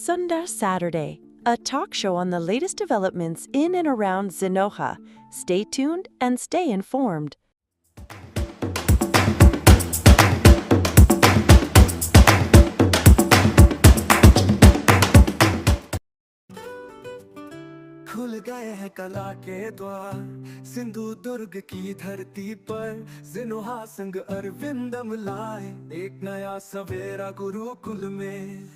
Sunda Saturday, a talk show on the latest developments in and around Zinoha. Stay tuned and stay informed. खुल गए हैं कला के द्वार सिंधु दुर्ग की धरती पर जिनोहा संग अरविंदम लाए एक नया सवेरा गुरुकुल में।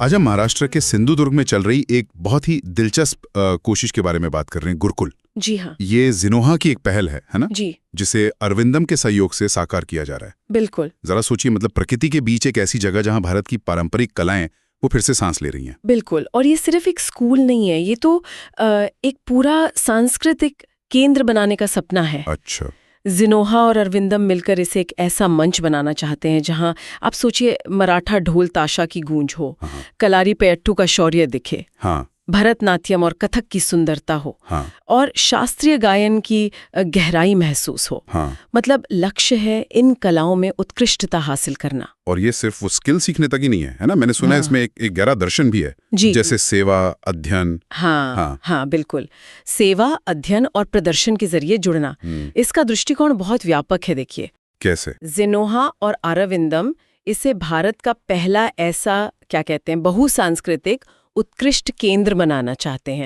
आज हम महाराष्ट्र के सिंधु दुर्ग में चल रही एक बहुत ही दिलचस्प कोशिश के बारे में बात कर रहे हैं, गुरुकुल। जी हाँ, ये जिनोहा की एक पहल है ना? जी, जिसे अरविंदम के सहयोग से साकार किया जा रहा है। बिल्कुल। जरा सोचिए, मतलब प्रकृति के बीच एक ऐसी जगह जहां भारत की पारंपरिक कलाएं वो फिर से सांस ले रही हैं। बिल्कुल, और ये सिर्फ एक स्कूल नहीं है, ये तो एक पूरा सांस्कृतिक केंद्र बनाने का सपना है। अच्छा। जिनोहा और अरविंदम मिलकर इसे एक ऐसा मंच बनाना चाहते हैं जहां आप सोचिए मराठा ढोल ताशा की गूंज हो, हाँ। कलारी पयट्टू का शौर्य दिखे, हाँ। भरतनाट्यम और कथक की सुंदरता हो, हाँ। और शास्त्रीय गायन की गहराई महसूस हो। हाँ। मतलब लक्ष्य है इन कलाओं में उत्कृष्टता हासिल करना। और ये सिर्फ वो स्किल सीखने तक ही नहीं है ना? मैंने सुना है इसमें एक गहरा दर्शन भी है, जी, जैसे सेवा, अध्ययन। हाँ, बिल्कुल। सेवा, अध्ययन और प्रदर्शन के जरिए जुड़ना, इसका दृष्टिकोण बहुत व्यापक है। देखिए कैसे जिनोहा और अरविंदम इसे भारत का पहला ऐसा क्या कहते हैं बहुसांस्कृतिक उत्कृष्ट केंद्र बनाना चाहते हैं,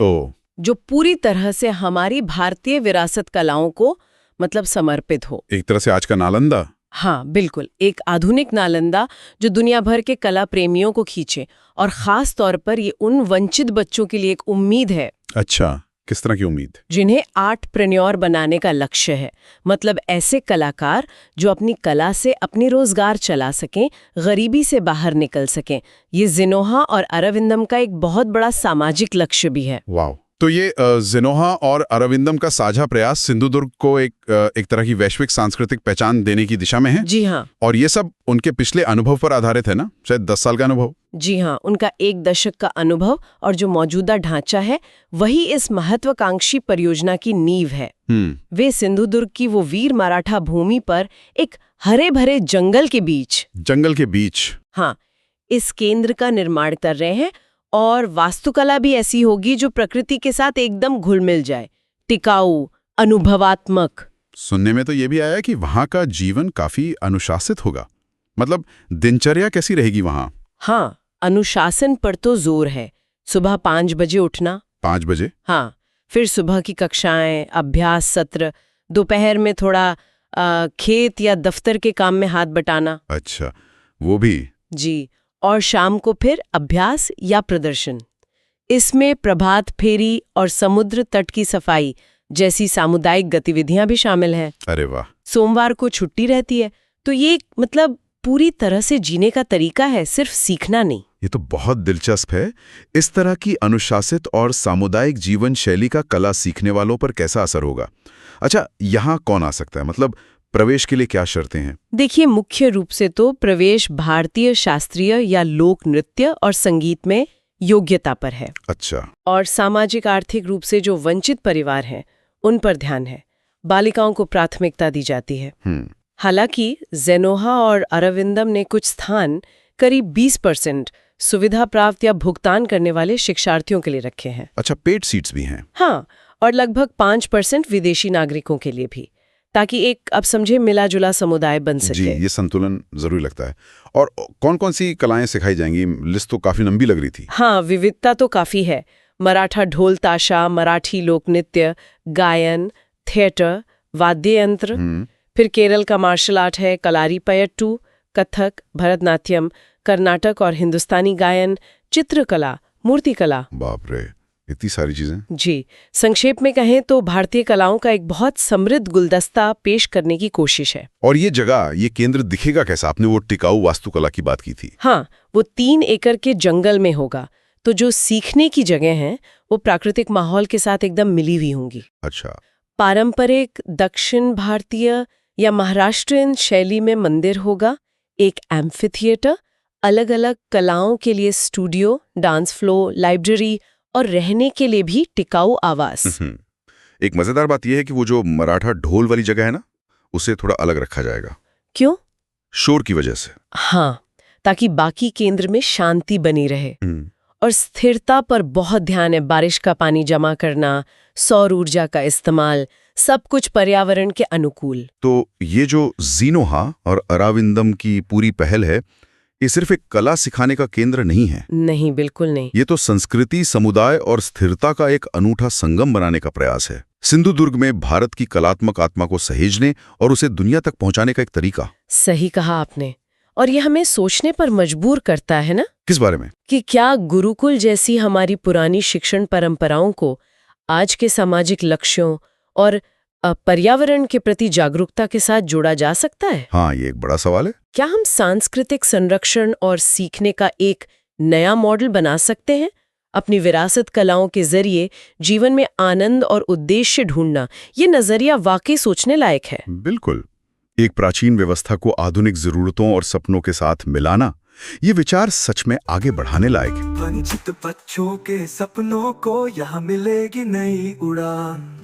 जो पूरी तरह से हमारी भारतीय विरासत कलाओं को मतलब समर्पित हो। एक तरह से आज का नालंदा। हाँ, बिल्कुल, एक आधुनिक नालंदा जो दुनिया भर के कला प्रेमियों को खींचे, और खास तौर पर ये उन वंचित बच्चों के लिए एक उम्मीद है। अच्छा, किस तरह की उम्मीद? जिन्हें आर्टप्रेन्योर बनाने का लक्ष्य है। मतलब ऐसे कलाकार जो अपनी कला से अपनी रोजगार चला सकें, गरीबी से बाहर निकल सकें। ये जिनोहा और अरविंदम का एक बहुत बड़ा सामाजिक लक्ष्य भी है। वाह! तो ये जिनोहा और अरविंदम का साझा प्रयास सिंधु दुर्ग को एक तरह की वैश्विक सांस्कृतिक पहचान देने की दिशा में है। जी हाँ। और ये सब उनके पिछले अनुभव पर आधारित है ना? शायद 10 साल का अनुभव। जी हाँ, उनका 1 दशक का अनुभव और जो मौजूदा ढांचा है वही इस महत्वाकांक्षी परियोजना की नींव है। वे सिंधु दुर्ग की वो वीर मराठा भूमि पर एक हरे भरे जंगल के बीच हाँ, इस केंद्र का निर्माण कर रहे हैं। और वास्तुकला भी ऐसी होगी जो प्रकृति के साथ एकदम घुल मिल जाए, टिकाऊ, अनुभवात्मक। सुनने में तो ये भी आया कि वहां का जीवन काफी अनुशासित होगा। मतलब दिनचर्या कैसी रहेगी वहां? हाँ, अनुशासन पर तो जोर है। सुबह 5 बजे उठना। 5 बजे? हाँ, फिर सुबह की कक्षाएं, अभ्यास सत्र, दोपहर में थोड़ा खेत या दफ्तर के काम में हाथ बटाना। अच्छा, वो भी? जी, और शाम को फिर अभ्यास या प्रदर्शन। इसमें प्रभात फेरी और समुद्र तट की सफाई जैसी सामुदायिक गतिविधियां भी शामिल हैं। अरे वाह! सोमवार को छुट्टी रहती है। तो ये मतलब पूरी तरह से जीने का तरीका है, सिर्फ सीखना नहीं। ये तो बहुत दिलचस्प है। इस तरह की अनुशासित और सामुदायिक जीवन शैली का कला सीखने वालों पर कैसा असर होगा? अच्छा, यहाँ कौन आ सकता है? मतलब प्रवेश के लिए क्या शर्तें हैं? देखिए, मुख्य रूप से तो प्रवेश भारतीय शास्त्रीय या लोक नृत्य और संगीत में योग्यता पर है। अच्छा। और सामाजिक आर्थिक रूप से जो वंचित परिवार हैं उन पर ध्यान है। बालिकाओं को प्राथमिकता दी जाती है। हालांकि जिनोहा और अरविंदम ने कुछ स्थान करीब 20% सुविधा प्राप्त या भुगतान करने वाले शिक्षार्थियों के लिए रखे हैं। अच्छा, पेड सीट्स भी हैं? हाँ, और लगभग 5% विदेशी नागरिकों के लिए भी, ताकि एक अब समझे मिला जुला समुदाय बन सके। जी, ये संतुलन जरूरी लगता है। और कौन कौन सी कलाएं सिखाई जाएंगी? लिस्ट तो काफी लंबी लग रही थी। हाँ, विविधता तो काफी है। मराठा ढोल ताशा, मराठी लोक नृत्य, गायन, थिएटर, वाद्य यंत्र, फिर केरल का मार्शल आर्ट है, कलारी पयट्टू, कथक, भरतनाट्यम, कर्नाटक और हिंदुस्तानी गायन, चित्रकला, मूर्तिकला। बाप रे, इतनी सारी चीजें। जी, संक्षेप में कहें तो भारतीय कलाओं का एक बहुत समृद्ध गुलदस्ता पेश करने की कोशिश है। और ये जगह, ये केंद्र दिखेगा कैसा? आपने वो टिकाऊ वास्तुकला की बात की थी। हाँ, वो 3 एकड़ के जंगल में होगा। तो जो सीखने की जगह हैं वो प्राकृतिक माहौल के साथ एकदम मिली हुई होंगी। अच्छा। पारंपरिक दक्षिण भारतीय या महाराष्ट्रियन शैली में मंदिर होगा, एक एम्फी थिएटर, अलग अलग कलाओं के लिए स्टूडियो, डांस फ्लोर, लाइब्रेरी और रहने के लिए भी टिकाऊ आवास। एक मजेदार बात यह है कि वो जो मराठा ढोल वाली जगह है ना, उसे थोड़ा अलग रखा जाएगा। क्यों? शोर की वजह से। हाँ, ताकि बाकी केंद्र में शांति बनी रहे। और स्थिरता पर बहुत ध्यान है। बारिश का पानी जमा करना, सौर ऊर्जा का इस्तेमाल, सब कुछ पर्यावरण के अनुकूल। तो ये जो ज़ीनोहा और अराविंदम की पूरी पहल है, ये सिर्फ एक कला सिखाने का केंद्र नहीं है। नहीं, बिल्कुल नहीं। ये तो संस्कृति, समुदाय और स्थिरता का एक अनूठा संगम बनाने का प्रयास है। सिंधुदुर्ग में भारत की कलात्मक आत्मा को सहेजने और उसे दुनिया तक पहुंचाने का एक तरीका। सही कहा आपने। और ये हमें सोचने पर मजबूर करता है ना, किस बारे में? कि क्या गुरुकुल जैसी हमारी पुरानी शिक्षण परंपराओं को आज के सामाजिक लक्ष्यों और पर्यावरण के प्रति जागरूकता के साथ जोड़ा जा सकता है? हाँ, ये एक बड़ा सवाल है। क्या हम सांस्कृतिक संरक्षण और सीखने का एक नया मॉडल बना सकते हैं? अपनी विरासत कलाओं के जरिए जीवन में आनंद और उद्देश्य ढूंढना, ये नजरिया वाकई सोचने लायक है। बिल्कुल। एक प्राचीन व्यवस्था को आधुनिक जरूरतों और सपनों के साथ मिलाना, ये विचार सच में आगे बढ़ाने लायक है। वंचित बच्चों के सपनों को यहाँ मिलेगी नई उड़ान।